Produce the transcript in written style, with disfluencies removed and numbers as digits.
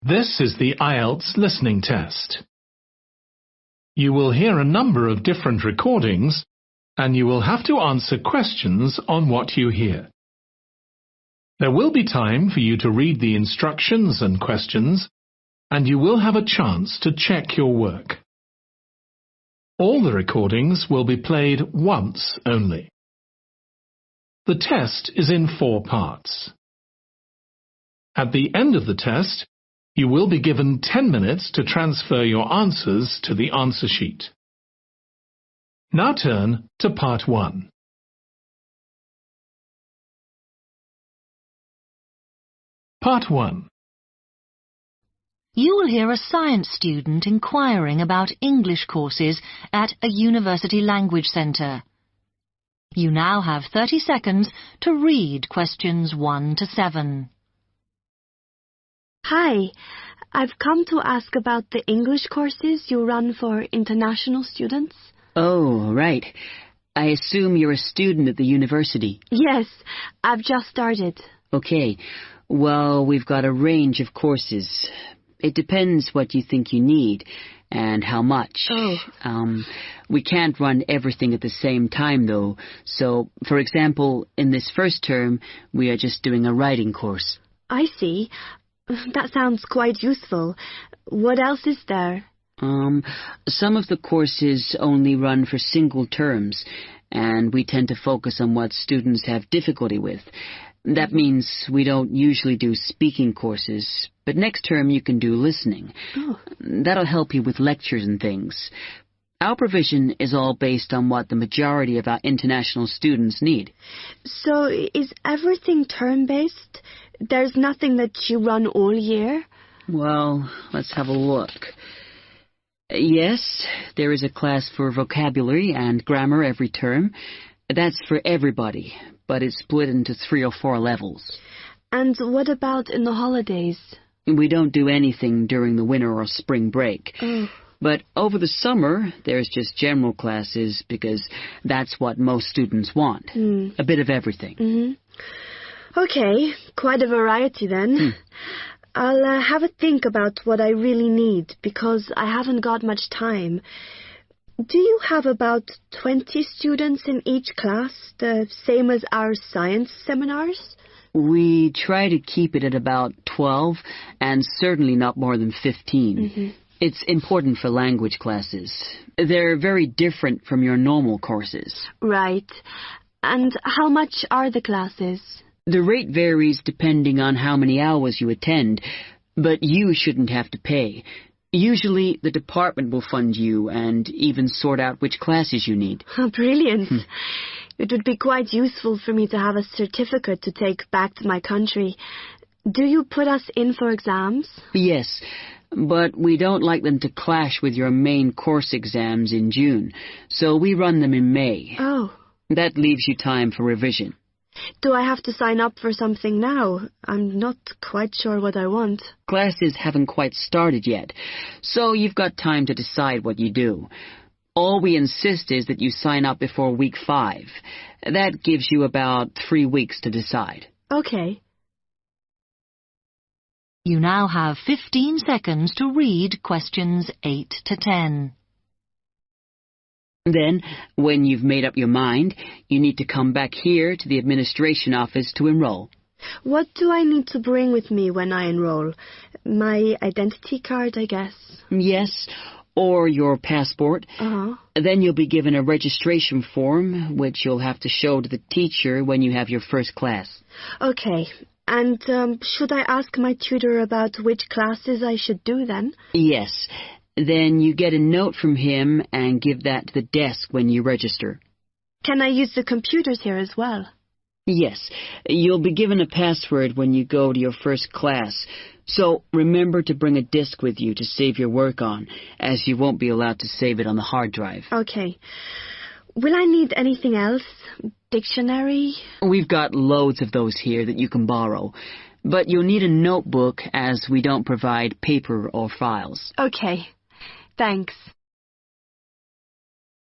This is the IELTS listening test. You will hear a number of different recordings, and you will have to answer questions on what you hear. There will be time for you to read the instructions and questions, and you will have a chance to check your work. All the recordings will be played once only. The test is in 4 parts. At the end of the test, you will be given 10 minutes to transfer your answers to the answer sheet. Now turn to Part 1. Part 1. You will hear a science student inquiring about English courses at a university language centre. You now have 30 seconds to read questions 1 to 7. Hi, I've come to ask about the English courses you run for international students. Oh, right. I assume you're a student at the university. Yes, I've just started. Okay. Well, we've got a range of courses. It depends what you think you need and how much. Oh. We can't run everything at the same time, though. So, for example, in this first term, we are just doing a writing course. I see. That sounds quite useful. What else is there? Some of the courses only run for single terms, and we tend to focus on what students have difficulty with. That means we don't usually do speaking courses, but next term you can do listening. Oh. That'll help you with lectures and things. Our provision is all based on what the majority of our international students need. So is everything term-based? There's nothing that you run all year? Well, let's have a look. Yes, there is a class for vocabulary and grammar every term. That's for everybody, but it's split into 3 or 4 levels. And what about in the holidays? We don't do anything during the winter or spring break. Oh. But over the summer, there's just general classes because that's what most students want. A bit of everything. Mm-hmm. Okay, quite a variety then. I'll have a think about what I really need because I haven't got much time. Do you have about 20 students in each class, the same as our science seminars? We try to keep it at about 12 and certainly not more than 15. It's important for language classes. They're very different from your normal courses. Right. And how much are the classes? The rate varies depending on how many hours you attend, but you shouldn't have to pay. Usually the department will fund you and even sort out which classes you need. Brilliant. It would be quite useful for me to have a certificate to take back to my country. Do you put us in for exams? Yes, but we don't like them to clash with your main course exams in June, so we run them in May. Oh. That leaves you time for revision. Do I have to sign up for something now? I'm not quite sure what I want. Classes haven't quite started yet, so you've got time to decide what you do. All we insist is that you sign up before week 5. That gives you about 3 weeks to decide. Okay. You now have 15 seconds to read questions 8 to 10. Then, when you've made up your mind, you need to come back here to the administration office to enroll. What do I need to bring with me when I enroll? My identity card, I guess. Yes, or your passport. Then you'll be given a registration form, which you'll have to show to the teacher when you have your first class. Okay. And should I ask my tutor about which classes I should do then? Yes. Then you get a note from him and give that to the desk when you register. Can I use the computers here as well? Yes. You'll be given a password when you go to your first class. So remember to bring a disk with you to save your work on, as you won't be allowed to save it on the hard drive. Okay. Will I need anything else? Dictionary? We've got loads of those here that you can borrow. But you'll need a notebook as we don't provide paper or files. Okay. Thanks.